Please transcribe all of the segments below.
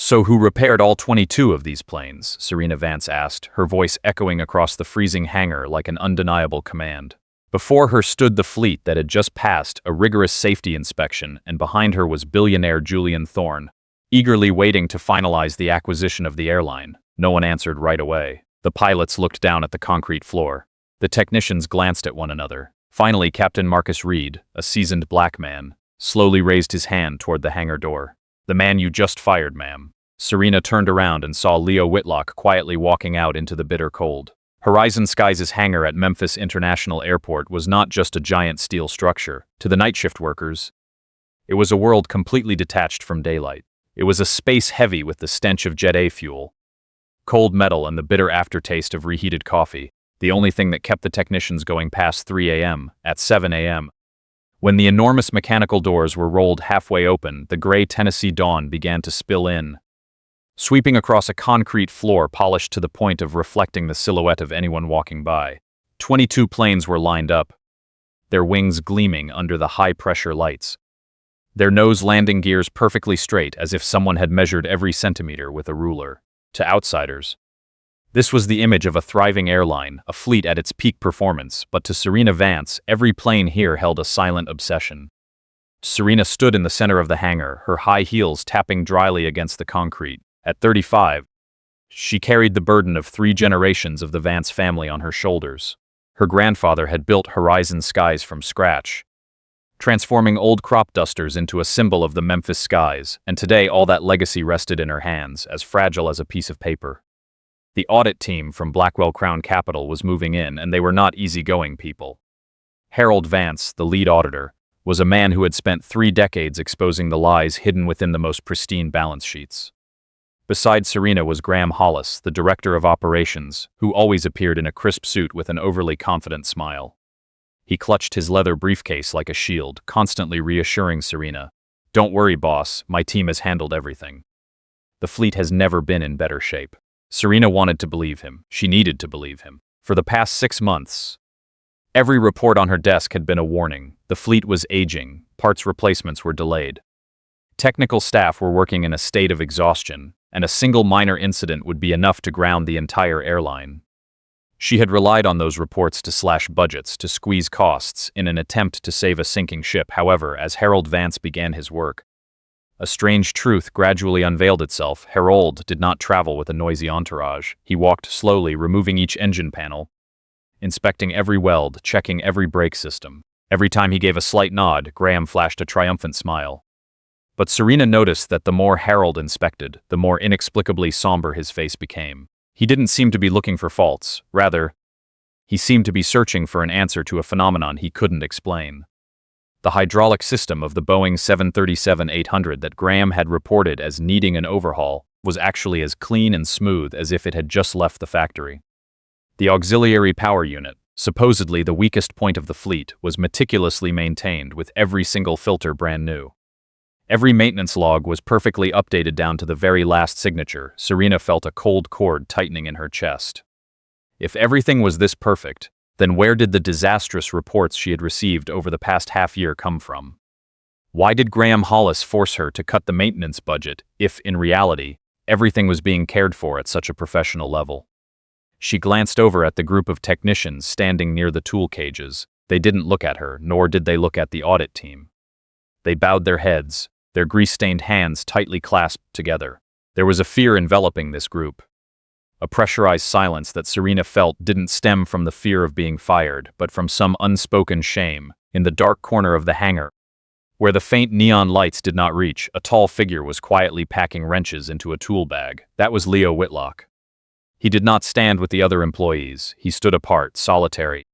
"So who repaired all 22 of these planes?" Serena Vance asked, her voice echoing across the freezing hangar like an undeniable command. Before her stood the fleet that had just passed a rigorous safety inspection, and behind her was billionaire Julian Thorne, eagerly waiting to finalize the acquisition of the airline. No one answered right away. The pilots looked down at the concrete floor. The technicians glanced at one another. Finally, Captain Marcus Reed, a seasoned black man, slowly raised his hand toward the hangar door. "The man you just fired, ma'am." Serena turned around and saw Leo Whitlock quietly walking out into the bitter cold. Horizon Skies' hangar at Memphis International Airport was not just a giant steel structure. To the night shift workers, it was a world completely detached from daylight. It was a space heavy with the stench of Jet A fuel, cold metal, and the bitter aftertaste of reheated coffee, the only thing that kept the technicians going past 3 a.m. At 7 a.m., when the enormous mechanical doors were rolled halfway open, the gray Tennessee dawn began to spill in, sweeping across a concrete floor polished to the point of reflecting the silhouette of anyone walking by. 22 planes were lined up, their wings gleaming under the high-pressure lights, their nose landing gears perfectly straight as if someone had measured every centimeter with a ruler. To outsiders, this was the image of a thriving airline, a fleet at its peak performance, but to Serena Vance, every plane here held a silent obsession. Serena stood in the center of the hangar, her high heels tapping dryly against the concrete. At 35, she carried the burden of 3 generations of the Vance family on her shoulders. Her grandfather had built Horizon Skies from scratch, transforming old crop dusters into a symbol of the Memphis skies, and today all that legacy rested in her hands, as fragile as a piece of paper. The audit team from Blackwell Crown Capital was moving in, and they were not easygoing people. Harold Vance, the lead auditor, was a man who had spent 3 decades exposing the lies hidden within the most pristine balance sheets. Beside Serena was Graham Hollis, the director of operations, who always appeared in a crisp suit with an overly confident smile. He clutched his leather briefcase like a shield, constantly reassuring Serena, "Don't worry, boss, my team has handled everything. The fleet has never been in better shape." Serena wanted to believe him. She needed to believe him. For the past 6 months, every report on her desk had been a warning. The fleet was aging, parts replacements were delayed. Technical staff were working in a state of exhaustion, and a single minor incident would be enough to ground the entire airline. She had relied on those reports to slash budgets, to squeeze costs, in an attempt to save a sinking ship. However, as Harold Vance began his work, a strange truth gradually unveiled itself. Harold did not travel with a noisy entourage. He walked slowly, removing each engine panel, inspecting every weld, checking every brake system. Every time he gave a slight nod, Graham flashed a triumphant smile. But Serena noticed that the more Harold inspected, the more inexplicably somber his face became. He didn't seem to be looking for faults. Rather, he seemed to be searching for an answer to a phenomenon he couldn't explain. The hydraulic system of the Boeing 737-800 that Graham had reported as needing an overhaul was actually as clean and smooth as if it had just left the factory. The auxiliary power unit, supposedly the weakest point of the fleet, was meticulously maintained, with every single filter brand new. Every maintenance log was perfectly updated down to the very last signature. Serena felt a cold cord tightening in her chest. If everything was this perfect, then where did the disastrous reports she had received over the past half-year come from? Why did Graham Hollis force her to cut the maintenance budget if, in reality, everything was being cared for at such a professional level? She glanced over at the group of technicians standing near the tool cages. They didn't look at her, nor did they look at the audit team. They bowed their heads, their grease-stained hands tightly clasped together. There was a fear enveloping this group. A pressurized silence that Serena felt didn't stem from the fear of being fired, but from some unspoken shame. In the dark corner of the hangar, where the faint neon lights did not reach, a tall figure was quietly packing wrenches into a tool bag. That was Leo Whitlock. He did not stand with the other employees. He stood apart, solitary,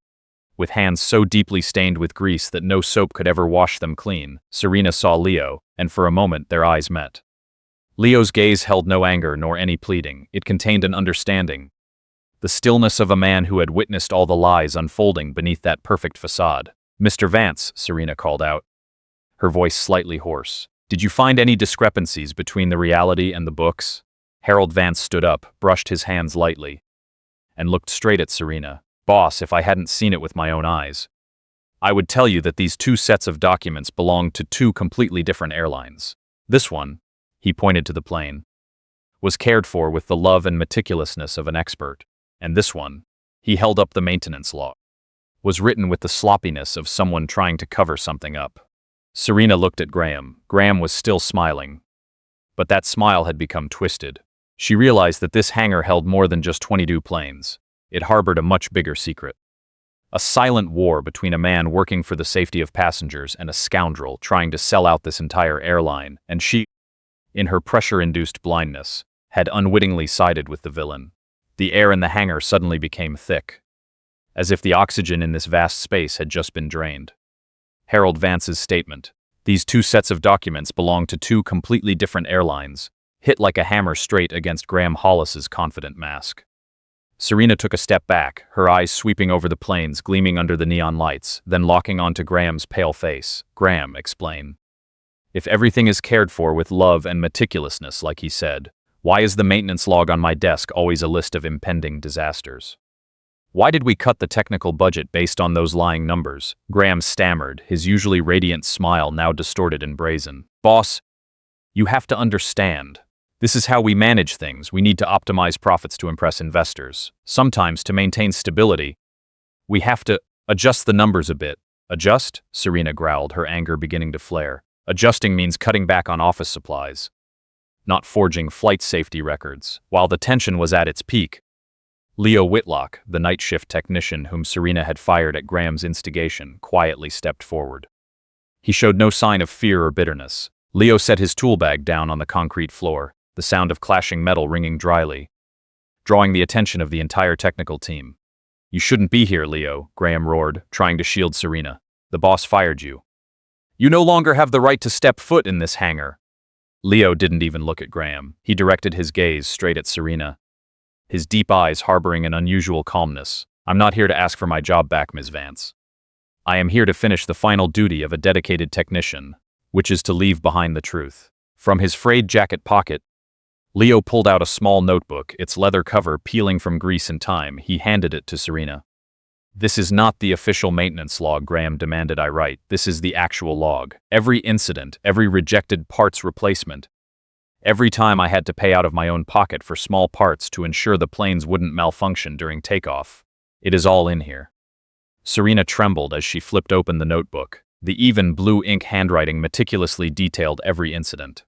with hands so deeply stained with grease that no soap could ever wash them clean. Serena saw Leo, and for a moment their eyes met. Leo's gaze held no anger nor any pleading. It contained an understanding. The stillness of a man who had witnessed all the lies unfolding beneath that perfect facade. "Mr. Vance," Serena called out, her voice slightly hoarse. "Did you find any discrepancies between the reality and the books?" Harold Vance stood up, brushed his hands lightly, and looked straight at Serena. "Boss, if I hadn't seen it with my own eyes, I would tell you that these 2 sets of documents belonged to 2 completely different airlines. This one," he pointed to the plane, was cared for with the love and meticulousness of an expert. And this one, he held up the maintenance log, was written with the sloppiness of someone trying to cover something up. Serena looked at Graham. Graham was still smiling, but that smile had become twisted. She realized that this hangar held more than just 22 planes. It harbored a much bigger secret. A silent war between a man working for the safety of passengers and a scoundrel trying to sell out this entire airline, and she, in her pressure-induced blindness, had unwittingly sided with the villain. The air in the hangar suddenly became thick, as if the oxygen in this vast space had just been drained. Harold Vance's statement, "These two sets of documents belong to two completely different airlines," hit like a hammer straight against Graham Hollis's confident mask. Serena took a step back, her eyes sweeping over the planes gleaming under the neon lights, then locking onto Graham's pale face. "Graham, explain. If everything is cared for with love and meticulousness like he said, why is the maintenance log on my desk always a list of impending disasters? Why did we cut the technical budget based on those lying numbers?" Graham stammered, his usually radiant smile now distorted and brazen. "Boss, you have to understand. This is how we manage things. We need to optimize profits to impress investors. Sometimes, to maintain stability, we have to adjust the numbers a bit." "Adjust?" Serena growled, her anger beginning to flare. "Adjusting means cutting back on office supplies, not forging flight safety records." While the tension was at its peak, Leo Whitlock, the night shift technician whom Serena had fired at Graham's instigation, quietly stepped forward. He showed no sign of fear or bitterness. Leo set his tool bag down on the concrete floor, the sound of clashing metal ringing dryly, drawing the attention of the entire technical team. "You shouldn't be here, Leo," Graham roared, trying to shield Serena. "The boss fired you. You no longer have the right to step foot in this hangar." Leo didn't even look at Graham. He directed his gaze straight at Serena, his deep eyes harboring an unusual calmness. "I'm not here to ask for my job back, Ms. Vance. I am here to finish the final duty of a dedicated technician, which is to leave behind the truth." From his frayed jacket pocket, Leo pulled out a small notebook, its leather cover peeling from grease and time. He handed it to Serena. "This is not the official maintenance log," Graham demanded. "I write. This is the actual log. Every incident, every rejected parts replacement, every time I had to pay out of my own pocket for small parts to ensure the planes wouldn't malfunction during takeoff. It is all in here." Serena trembled as she flipped open the notebook. The even blue ink handwriting meticulously detailed every incident.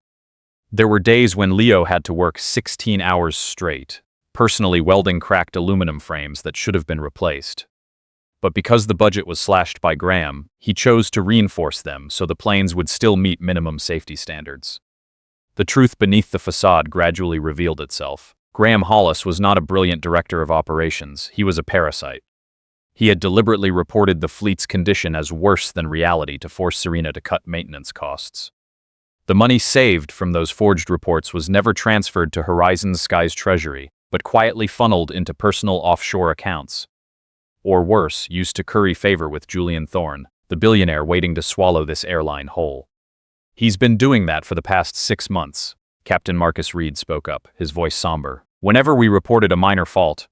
There were days when Leo had to work 16 hours straight, personally welding cracked aluminum frames that should have been replaced. But because the budget was slashed by Graham, he chose to reinforce them so the planes would still meet minimum safety standards. The truth beneath the facade gradually revealed itself. Graham Hollis was not a brilliant director of operations. He was a parasite. He had deliberately reported the fleet's condition as worse than reality to force Serena to cut maintenance costs. The money saved from those forged reports was never transferred to Horizon Sky's treasury, but quietly funneled into personal offshore accounts. Or worse, used to curry favor with Julian Thorne, the billionaire waiting to swallow this airline whole. "He's been doing that for the past 6 months, Captain Marcus Reed spoke up, his voice somber. "Whenever we reported a minor fault,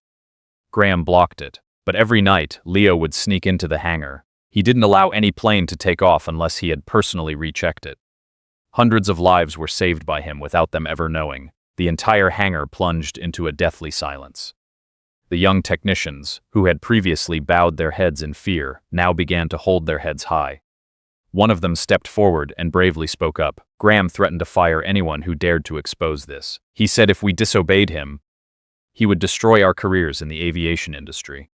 Graham blocked it. But every night, Leo would sneak into the hangar. He didn't allow any plane to take off unless he had personally rechecked it. Hundreds of lives were saved by him without them ever knowing. The entire hangar plunged into a deathly silence. The young technicians, who had previously bowed their heads in fear, now began to hold their heads high. One of them stepped forward and bravely spoke up. Graham threatened to fire anyone who dared to expose this. He said if we disobeyed him, he would destroy our careers in the aviation industry.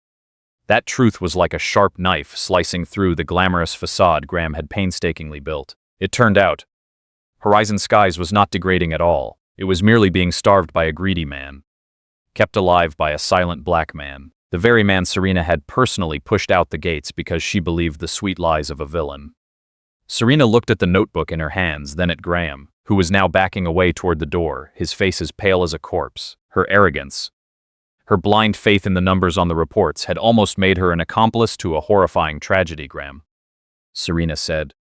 That truth was like a sharp knife slicing through the glamorous facade Graham had painstakingly built. It turned out, Horizon Skies was not degrading at all. It was merely being starved by a greedy man, kept alive by a silent black man, the very man Serena had personally pushed out the gates because she believed the sweet lies of a villain. Serena looked at the notebook in her hands, then at Graham, who was now backing away toward the door, his face as pale as a corpse. Her arrogance, her blind faith in the numbers on the reports had almost made her an accomplice to a horrifying tragedy. "Graham," Serena said,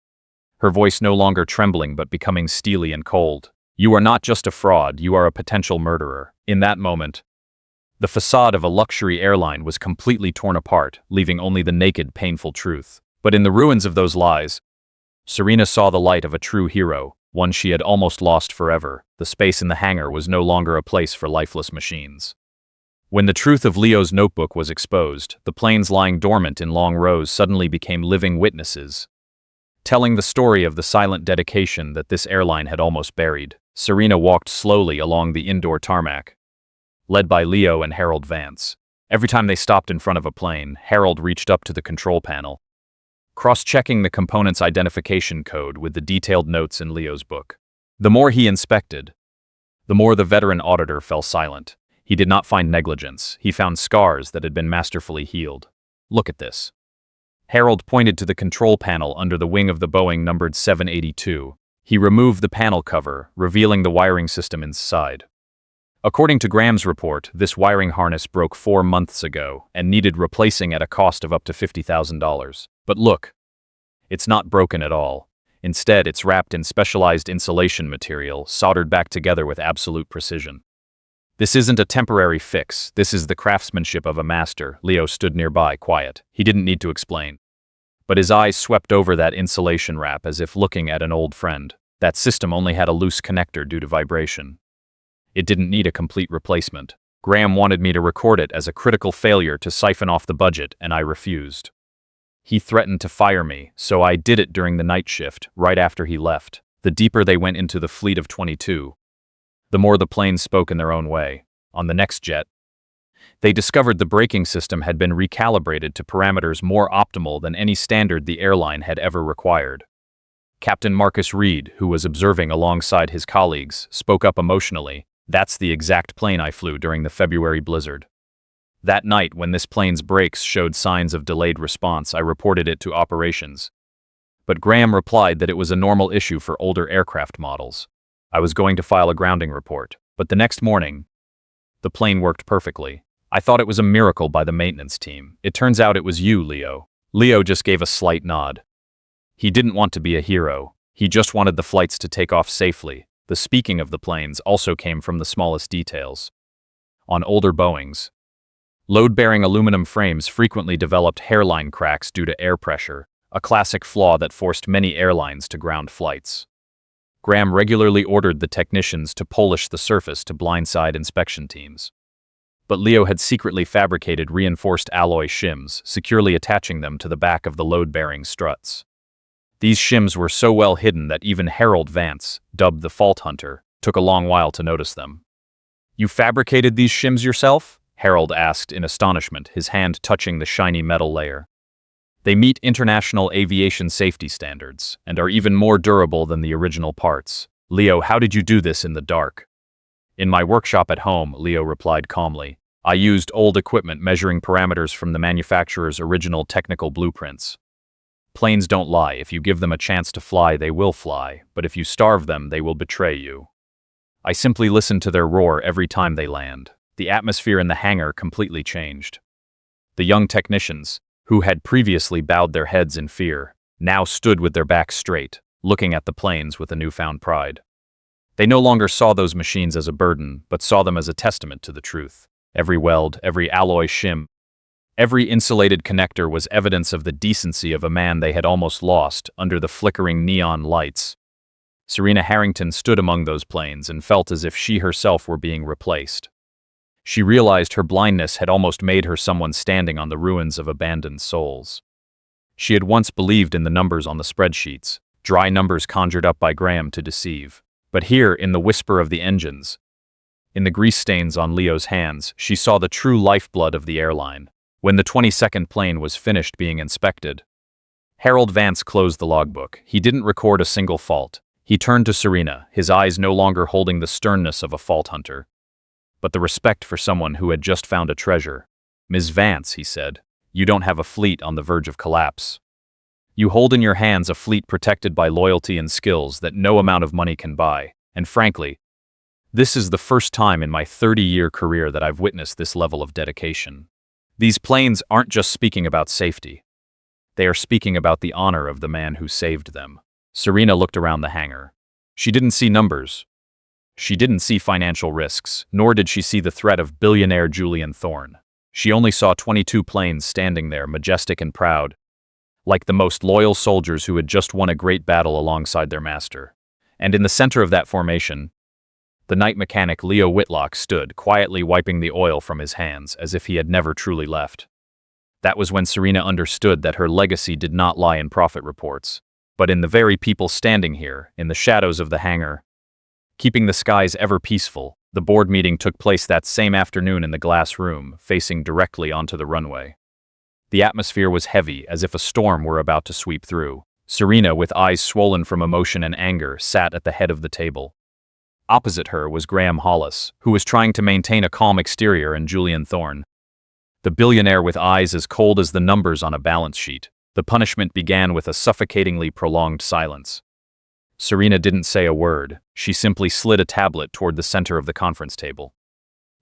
her voice no longer trembling but becoming steely and cold, "you are not just a fraud, you are a potential murderer." In that moment, the facade of a luxury airline was completely torn apart, leaving only the naked, painful truth. But in the ruins of those lies, Serena saw the light of a true hero, one she had almost lost forever. The space in the hangar was no longer a place for lifeless machines. When the truth of Leo's notebook was exposed, the planes lying dormant in long rows suddenly became living witnesses, telling the story of the silent dedication that this airline had almost buried. Serena walked slowly along the indoor tarmac, led by Leo and Harold Vance. Every time they stopped in front of a plane, Harold reached up to the control panel, cross-checking the component's identification code with the detailed notes in Leo's book. The more he inspected, the more the veteran auditor fell silent. He did not find negligence. He found scars that had been masterfully healed. Look at this. Harold pointed to the control panel under the wing of the Boeing numbered 782. He removed the panel cover, revealing the wiring system inside. According to Graham's report, this wiring harness broke 4 months ago and needed replacing at a cost of up to $50,000. But look, it's not broken at all. Instead, it's wrapped in specialized insulation material, soldered back together with absolute precision. This isn't a temporary fix. This is the craftsmanship of a master. Leo stood nearby, quiet. He didn't need to explain. But his eyes swept over that insulation wrap as if looking at an old friend. That system only had a loose connector due to vibration. It didn't need a complete replacement. Graham wanted me to record it as a critical failure to siphon off the budget, and I refused. He threatened to fire me, so I did it during the night shift, right after he left. The deeper they went into the fleet of 22, the more the planes spoke in their own way. On the next jet, they discovered the braking system had been recalibrated to parameters more optimal than any standard the airline had ever required. Captain Marcus Reed, who was observing alongside his colleagues, spoke up emotionally. That's the exact plane I flew during the February blizzard. That night, when this plane's brakes showed signs of delayed response, I reported it to operations. But Graham replied that it was a normal issue for older aircraft models. I was going to file a grounding report, but the next morning, the plane worked perfectly. I thought it was a miracle by the maintenance team. It turns out it was you, Leo. Leo just gave a slight nod. He didn't want to be a hero. He just wanted the flights to take off safely. The speaking of the planes also came from the smallest details. On older Boeings, load-bearing aluminum frames frequently developed hairline cracks due to air pressure, a classic flaw that forced many airlines to ground flights. Graham regularly ordered the technicians to polish the surface to blindside inspection teams. But Leo had secretly fabricated reinforced alloy shims, securely attaching them to the back of the load-bearing struts. These shims were so well hidden that even Harold Vance, dubbed the Fault Hunter, took a long while to notice them. "You fabricated these shims yourself?" Harold asked in astonishment, his hand touching the shiny metal layer. "They meet international aviation safety standards, and are even more durable than the original parts. Leo, how did you do this in the dark?" "In my workshop at home," Leo replied calmly. "I used old equipment measuring parameters from the manufacturer's original technical blueprints. Planes don't lie. If you give them a chance to fly, they will fly, but if you starve them, they will betray you. I simply listened to their roar every time they land." The atmosphere in the hangar completely changed. The young technicians, who had previously bowed their heads in fear, now stood with their backs straight, looking at the planes with a newfound pride. They no longer saw those machines as a burden, but saw them as a testament to the truth. Every weld, every alloy shim, every insulated connector was evidence of the decency of a man they had almost lost under the flickering neon lights. Serena Harrington stood among those planes and felt as if she herself were being replaced. She realized her blindness had almost made her someone standing on the ruins of abandoned souls. She had once believed in the numbers on the spreadsheets, dry numbers conjured up by Graham to deceive. But here, in the whisper of the engines, in the grease stains on Leo's hands, she saw the true lifeblood of the airline. When the 22nd plane was finished being inspected, Harold Vance closed the logbook. He didn't record a single fault. He turned to Serena, his eyes no longer holding the sternness of a fault hunter, but the respect for someone who had just found a treasure. "Ms. Vance," he said, "you don't have a fleet on the verge of collapse. You hold in your hands a fleet protected by loyalty and skills that no amount of money can buy, and frankly, this is the first time in my 30-year career that I've witnessed this level of dedication. These planes aren't just speaking about safety. They are speaking about the honor of the man who saved them." Serena looked around the hangar. She didn't see numbers. She didn't see financial risks, nor did she see the threat of billionaire Julian Thorne. She only saw 22 planes standing there, majestic and proud, like the most loyal soldiers who had just won a great battle alongside their master. And in the center of that formation, the night mechanic Leo Whitlock stood, quietly wiping the oil from his hands, as if he had never truly left. That was when Serena understood that her legacy did not lie in profit reports, but in the very people standing here, in the shadows of the hangar. Keeping the skies ever peaceful, the board meeting took place that same afternoon in the glass room, facing directly onto the runway. The atmosphere was heavy, as if a storm were about to sweep through. Serena, with eyes swollen from emotion and anger, sat at the head of the table. Opposite her was Graham Hollis, who was trying to maintain a calm exterior, and Julian Thorne, the billionaire with eyes as cold as the numbers on a balance sheet. The punishment began with a suffocatingly prolonged silence. Serena didn't say a word. She simply slid a tablet toward the center of the conference table.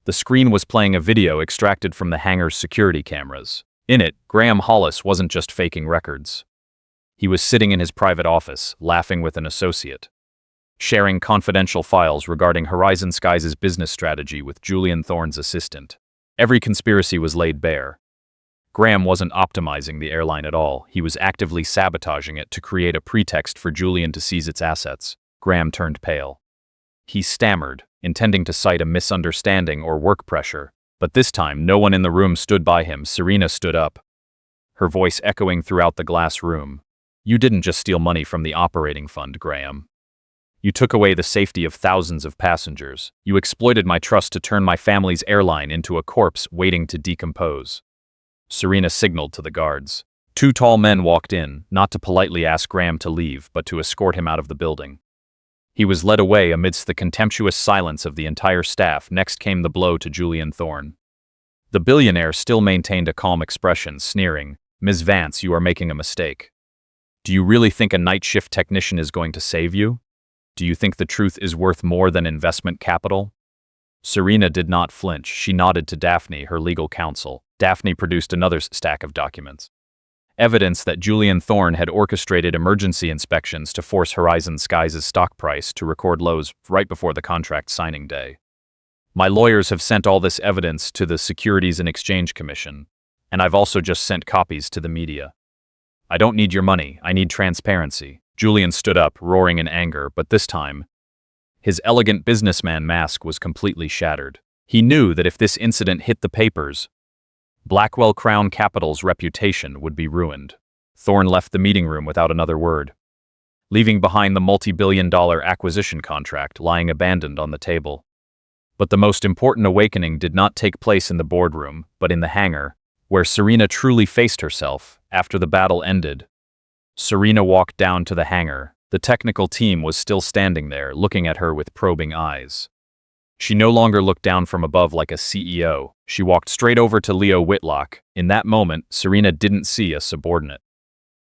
The screen was playing a video extracted from the hangar's security cameras. In it, Graham Hollis wasn't just faking records. He was sitting in his private office, laughing with an associate, sharing confidential files regarding Horizon Skies' business strategy with Julian Thorne's assistant. Every conspiracy was laid bare. Graham wasn't optimizing the airline at all. He was actively sabotaging it to create a pretext for Julian to seize its assets. Graham turned pale. He stammered, intending to cite a misunderstanding or work pressure, but this time no one in the room stood by him. Serena stood up, her voice echoing throughout the glass room. "You didn't just steal money from the operating fund, Graham. You took away the safety of thousands of passengers. You exploited my trust to turn my family's airline into a corpse waiting to decompose." Serena signaled to the guards. Two tall men walked in, not to politely ask Graham to leave, but to escort him out of the building. He was led away amidst the contemptuous silence of the entire staff. Next came the blow to Julian Thorne. The billionaire still maintained a calm expression, sneering, "Ms. Vance, you are making a mistake. Do you really think a night shift technician is going to save you? Do you think the truth is worth more than investment capital?" Serena did not flinch. She nodded to Daphne, her legal counsel. Daphne produced another stack of documents. Evidence that Julian Thorne had orchestrated emergency inspections to force Horizon Skies' stock price to record lows right before the contract signing day. "My lawyers have sent all this evidence to the Securities and Exchange Commission, and I've also just sent copies to the media. I don't need your money, I need transparency." Julian stood up, roaring in anger, but this time, his elegant businessman mask was completely shattered. He knew that if this incident hit the papers, Blackwell Crown Capital's reputation would be ruined. Thorne left the meeting room without another word, leaving behind the multi-billion-dollar acquisition contract lying abandoned on the table. But the most important awakening did not take place in the boardroom, but in the hangar, where Serena truly faced herself. After the battle ended, Serena walked down to the hangar. The technical team was still standing there, looking at her with probing eyes. She no longer looked down from above like a CEO. She walked straight over to Leo Whitlock. In that moment, Serena didn't see a subordinate.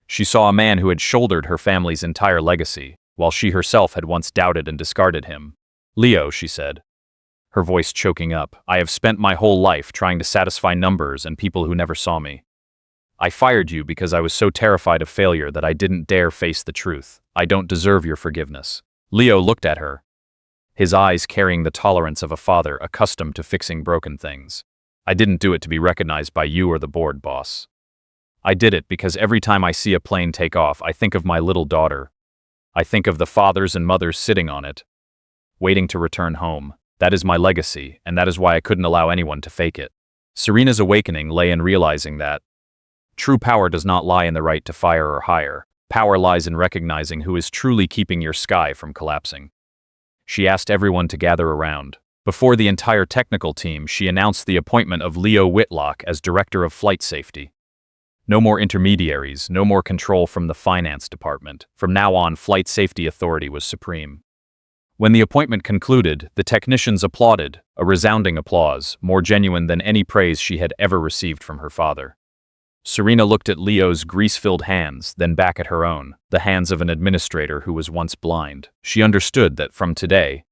She saw a man who had shouldered her family's entire legacy, while she herself had once doubted and discarded him. "Leo," she said, her voice choking up, "I have spent my whole life trying to satisfy numbers and people who never saw me. I fired you because I was so terrified of failure that I didn't dare face the truth. I don't deserve your forgiveness." Leo looked at her, his eyes carrying the tolerance of a father accustomed to fixing broken things. "I didn't do it to be recognized by you or the board, boss. I did it because every time I see a plane take off, I think of my little daughter. I think of the fathers and mothers sitting on it, waiting to return home. That is my legacy, and that is why I couldn't allow anyone to fake it." Serena's awakening lay in realizing that true power does not lie in the right to fire or hire. Power lies in recognizing who is truly keeping your sky from collapsing. She asked everyone to gather around. Before the entire technical team, she announced the appointment of Leo Whitlock as Director of Flight Safety. No more intermediaries, no more control from the finance department. From now on, Flight Safety Authority was supreme. When the appointment concluded, the technicians applauded, a resounding applause, more genuine than any praise she had ever received from her father. Serena looked at Leo's grease-filled hands, then back at her own, the hands of an administrator who was once blind. She understood that from today,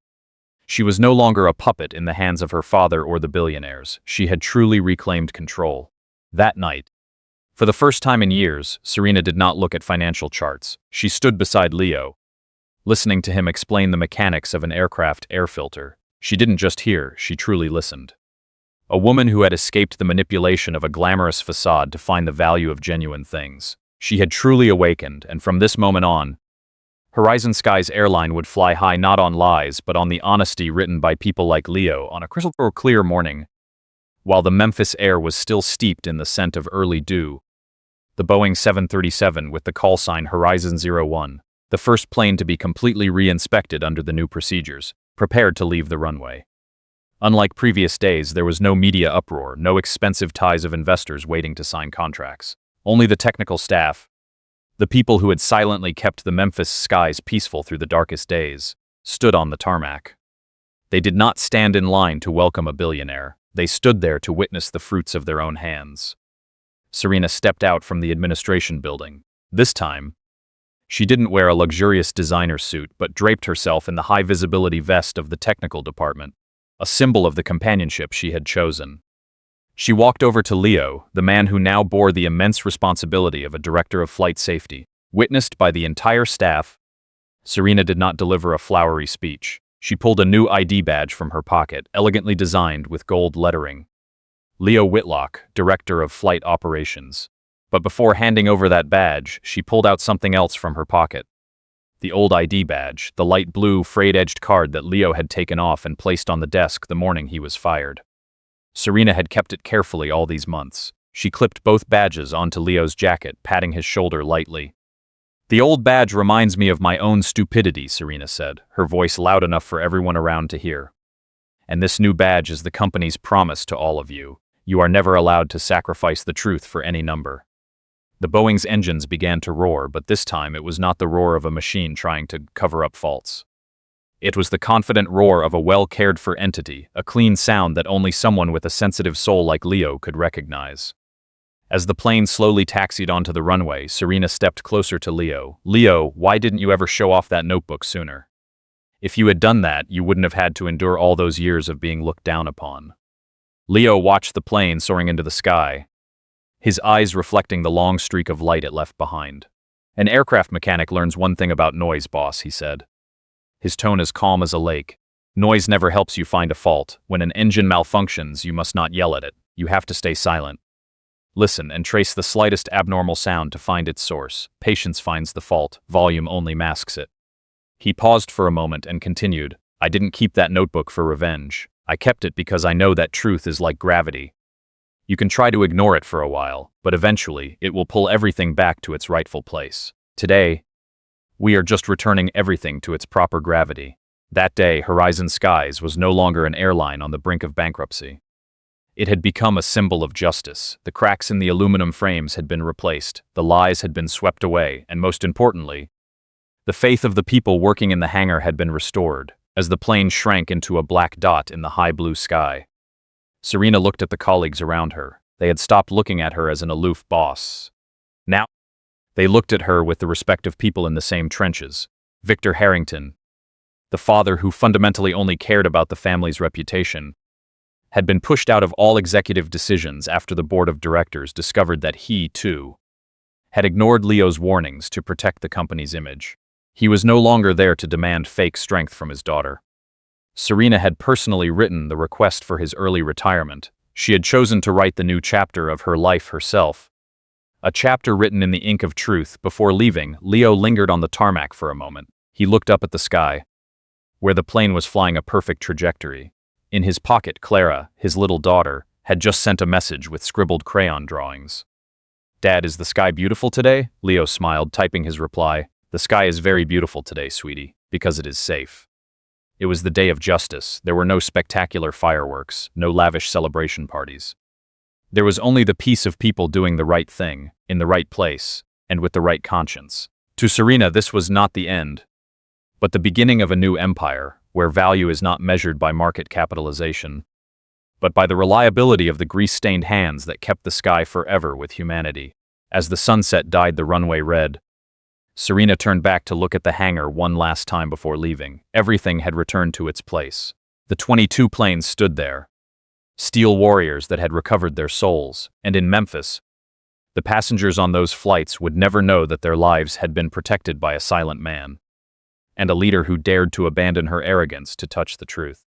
she was no longer a puppet in the hands of her father or the billionaires. She had truly reclaimed control. That night, for the first time in years, Serena did not look at financial charts. She stood beside Leo, listening to him explain the mechanics of an aircraft air filter. She didn't just hear, she truly listened. A woman who had escaped the manipulation of a glamorous facade to find the value of genuine things. She had truly awakened, and from this moment on, Horizon Sky's airline would fly high not on lies but on the honesty written by people like Leo on a crystal clear morning. While the Memphis air was still steeped in the scent of early dew, the Boeing 737 with the call sign Horizon 01, the first plane to be completely re-inspected under the new procedures, prepared to leave the runway. Unlike previous days, there was no media uproar, no expensive ties of investors waiting to sign contracts. Only the technical staff, the people who had silently kept the Memphis skies peaceful through the darkest days, stood on the tarmac. They did not stand in line to welcome a billionaire. They stood there to witness the fruits of their own hands. Serena stepped out from the administration building. This time, she didn't wear a luxurious designer suit but draped herself in the high-visibility vest of the technical department, a symbol of the companionship she had chosen. She walked over to Leo, the man who now bore the immense responsibility of a director of flight safety. Witnessed by the entire staff, Serena did not deliver a flowery speech. She pulled a new ID badge from her pocket, elegantly designed with gold lettering. Leo Whitlock, Director of Flight Operations. But before handing over that badge, she pulled out something else from her pocket. The old ID badge, the light blue, frayed-edged card that Leo had taken off and placed on the desk the morning he was fired. Serena had kept it carefully all these months. She clipped both badges onto Leo's jacket, patting his shoulder lightly. "The old badge reminds me of my own stupidity," Serena said, her voice loud enough for everyone around to hear. "And this new badge is the company's promise to all of you. You are never allowed to sacrifice the truth for any number." The Boeing's engines began to roar, but this time it was not the roar of a machine trying to cover up faults. It was the confident roar of a well-cared-for entity, a clean sound that only someone with a sensitive soul like Leo could recognize. As the plane slowly taxied onto the runway, Serena stepped closer to Leo. "Leo, why didn't you ever show off that notebook sooner? If you had done that, you wouldn't have had to endure all those years of being looked down upon." Leo watched the plane soaring into the sky, his eyes reflecting the long streak of light it left behind. "An aircraft mechanic learns one thing about noise, boss," he said. His tone as calm as a lake. "Noise never helps you find a fault. When an engine malfunctions, you must not yell at it. You have to stay silent. Listen and trace the slightest abnormal sound to find its source. Patience finds the fault, volume only masks it." He paused for a moment and continued, "I didn't keep that notebook for revenge. I kept it because I know that truth is like gravity. You can try to ignore it for a while, but eventually it will pull everything back to its rightful place. Today, we are just returning everything to its proper gravity." That day, Horizon Skies was no longer an airline on the brink of bankruptcy. It had become a symbol of justice. The cracks in the aluminum frames had been replaced, the lies had been swept away, and most importantly, the faith of the people working in the hangar had been restored, as the plane shrank into a black dot in the high blue sky. Serena looked at the colleagues around her. They had stopped looking at her as an aloof boss. Now, they looked at her with the respect of people in the same trenches. Victor Harrington, the father who fundamentally only cared about the family's reputation, had been pushed out of all executive decisions after the board of directors discovered that he, too, had ignored Leo's warnings to protect the company's image. He was no longer there to demand fake strength from his daughter. Serena had personally written the request for his early retirement. She had chosen to write the new chapter of her life herself. A chapter written in the ink of truth. Before leaving, Leo lingered on the tarmac for a moment. He looked up at the sky, where the plane was flying a perfect trajectory. In his pocket, Clara, his little daughter, had just sent a message with scribbled crayon drawings. "Dad, is the sky beautiful today?" Leo smiled, typing his reply. "The sky is very beautiful today, sweetie, because it is safe." It was the day of justice. There were no spectacular fireworks, no lavish celebration parties. There was only the peace of people doing the right thing, in the right place, and with the right conscience. To Serena, this was not the end, but the beginning of a new empire, where value is not measured by market capitalization, but by the reliability of the grease-stained hands that kept the sky forever with humanity. As the sunset dyed the runway red, Serena turned back to look at the hangar one last time before leaving. Everything had returned to its place. The 22 planes stood there, steel warriors that had recovered their souls, and in Memphis, the passengers on those flights would never know that their lives had been protected by a silent man, and a leader who dared to abandon her arrogance to touch the truth.